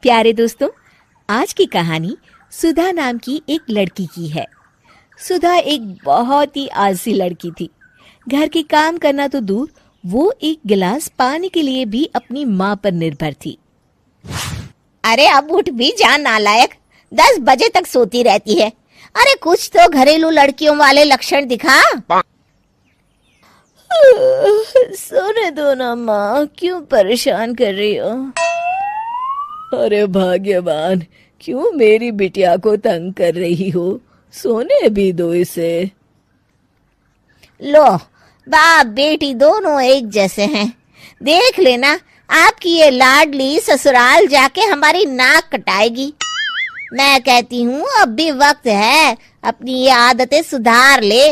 प्यारे दोस्तों, आज की कहानी सुधा नाम की एक लड़की की है। सुधा एक बहुत ही आलसी लड़की थी। घर के काम करना तो दूर, वो एक गिलास पानी के लिए भी अपनी माँ पर निर्भर थी। अरे अब उठ भी जा नालायक, 10 बजे तक सोती रहती है। अरे कुछ तो घरेलू लड़कियों वाले लक्षण दिखा। सोने दो ना माँ, क्यों परेशान कर रही हो? अरे भाग्यवान, क्यों मेरी बिटिया को तंग कर रही हो? सोने भी दो इसे। लो, बाप बेटी दोनों एक जैसे हैं। देख लेना, आपकी ये लाडली ससुराल जाके हमारी नाक कटाएगी। मैं कहती हूँ अब भी वक्त है, अपनी ये आदतें सुधार ले,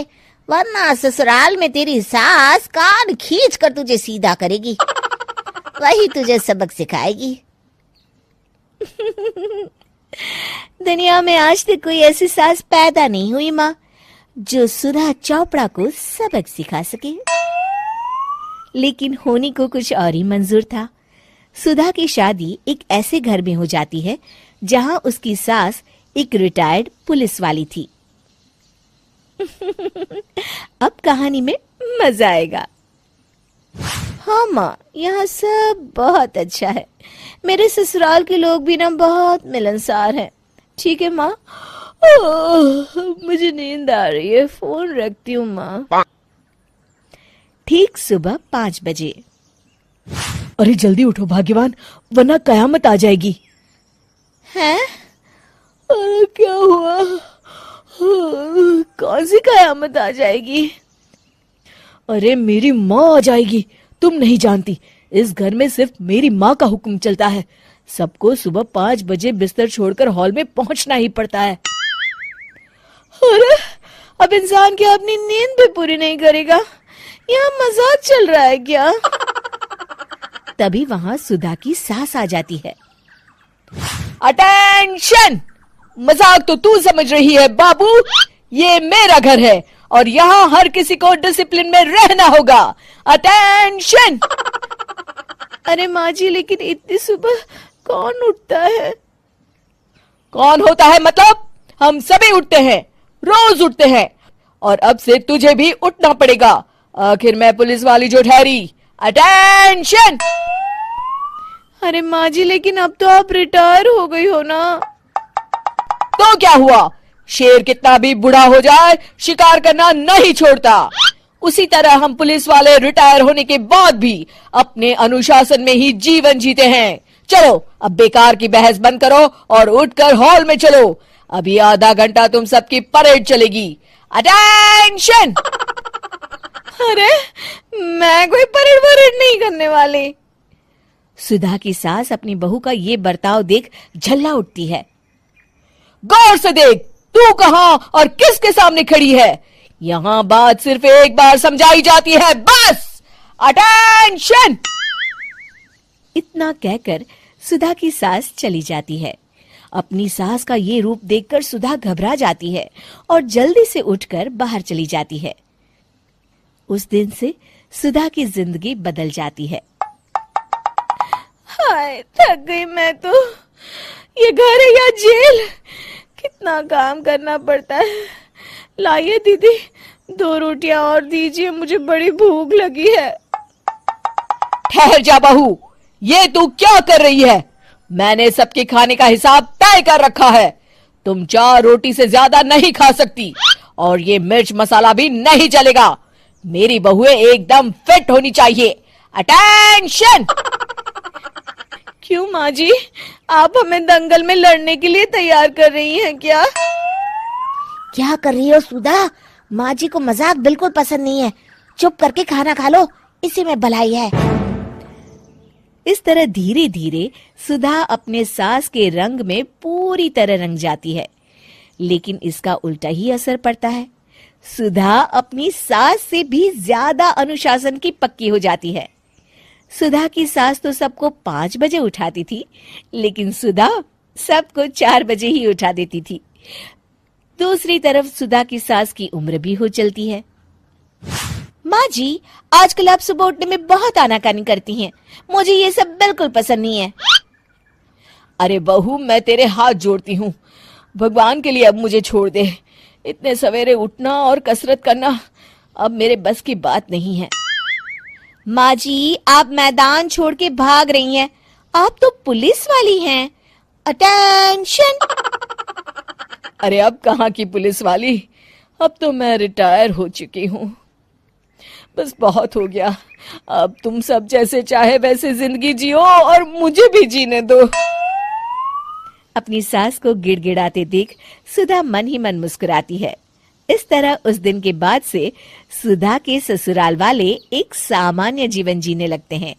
वरना ससुराल में तेरी सास कान खींच कर तुझे सीधा करेगी। वही तुझे सबक सिखाएगी। दुनिया में आज तक कोई ऐसी सास पैदा नहीं हुई माँ, जो सुधा चोपड़ा को सबक सिखा सके। लेकिन होनी को कुछ और ही मंजूर था। सुधा की शादी एक ऐसे घर में हो जाती है जहां उसकी सास एक रिटायर्ड पुलिस वाली थी। अब कहानी में मजा आएगा। हाँ माँ, यहाँ सब बहुत अच्छा है। मेरे ससुराल के लोग भी ना बहुत मिलनसार हैं। ठीक है माँ, मुझे नींद आ रही है, फोन रखती हूँ माँ। ठीक सुबह 5 बजे। अरे जल्दी उठो भाग्यवान, वरना कयामत आ जाएगी। हैं? अरे क्या हुआ? कौन सी कयामत आ जाएगी? अरे मेरी माँ आ जाएगी। तुम नहीं जानती, इस घर में सिर्फ मेरी माँ का हुक्म चलता है। सबको सुबह 5 बजे बिस्तर छोड़कर हॉल में पहुंचना ही पड़ता है। अरे अब इंसान क्या अपनी नींद भी पूरी नहीं करेगा? यहाँ मजाक चल रहा है क्या? तभी वहां सुधा की सास आ जाती है। अटेंशन! मजाक तो तू समझ रही है बाबू। ये मेरा घर है और यहाँ हर किसी को डिसिप्लिन में रहना होगा। अटेंशन! अरे माँ जी, लेकिन इतनी सुबह कौन उठता है? कौन होता है मतलब? हम सभी उठते हैं, रोज उठते हैं, और अब से तुझे भी उठना पड़ेगा। आखिर मैं पुलिस वाली जो ठहरी। अटेंशन! अरे माँ जी, लेकिन अब तो आप रिटायर हो गई हो ना। तो क्या हुआ? शेर कितना भी बूढ़ा हो जाए, शिकार करना नहीं छोड़ता। उसी तरह हम पुलिस वाले रिटायर होने के बाद भी अपने अनुशासन में ही जीवन जीते हैं। चलो अब बेकार की बहस बंद करो और उठकर हॉल में चलो। अभी आधा घंटा तुम सबकी परेड चलेगी। अटेंशन! अरे मैं कोई परेड नहीं करने वाली। सुधा की सास अपनी बहू का ये बर्ताव देख झल्ला उठती है। गौर से देख, तू कहां और किसके सामने खड़ी है? यहां बात सिर्फ एक बार समझाई जाती है, बस। अटेंशन! इतना कहकर सुधा की सास चली जाती है। अपनी सास का ये रूप देखकर सुधा घबरा जाती है और जल्दी से उठकर बाहर चली जाती है। उस दिन से सुधा की जिंदगी बदल जाती है। हाय, थक गई मैं तो। ये घर है या जेल? कितना काम करना पड़ता है। लाइए दीदी, 2 रोटियां और दीजिए, मुझे बड़ी भूख लगी है। ठहर जा बहू, ये तू क्या कर रही है? मैंने सबके खाने का हिसाब तय कर रखा है। तुम 4 रोटी से ज्यादा नहीं खा सकती और ये मिर्च मसाला भी नहीं चलेगा। मेरी बहुएं एकदम फिट होनी चाहिए। अटेंशन! क्यों माँ जी, आप हमें दंगल में लड़ने के लिए तैयार कर रही हैं क्या? क्या कर रही हो सुधा? माँ जी को मजाक बिल्कुल पसंद नहीं है। चुप करके खाना खा लो, इसी में भलाई है। इस तरह धीरे धीरे सुधा अपने सास के रंग में पूरी तरह रंग जाती है, लेकिन इसका उल्टा ही असर पड़ता है। सुधा अपनी सास से भी ज्यादा अनुशासन की पक्की हो जाती है। सुधा की सास तो सबको 5 बजे उठाती थी, लेकिन सुधा सबको 4 बजे ही उठा देती थी। दूसरी तरफ सुधा की सास की उम्र भी हो चलती है। माँ जी, आजकल आप सुबह उठने में बहुत आनाकानी करती हैं। मुझे ये सब बिल्कुल पसंद नहीं है। अरे बहू, मैं तेरे हाथ जोड़ती हूँ, भगवान के लिए अब मुझे छोड़ दे। इतने सवेरे उठना और कसरत करना अब मेरे बस की बात नहीं है। माँ जी, आप मैदान छोड़ के भाग रही हैं। आप तो पुलिस वाली हैं। अटेंशन। अरे अब कहाँ की पुलिस वाली, अब तो मैं रिटायर हो चुकी हूँ। बस बहुत हो गया, अब तुम सब जैसे चाहे वैसे जिंदगी जियो और मुझे भी जीने दो। अपनी सास को गिड़गिड़ाते देख सुधा मन ही मन मुस्कुराती है। इस तरह उस दिन के बाद से सुधा के ससुराल वाले एक सामान्य जीवन जीने लगते हैं।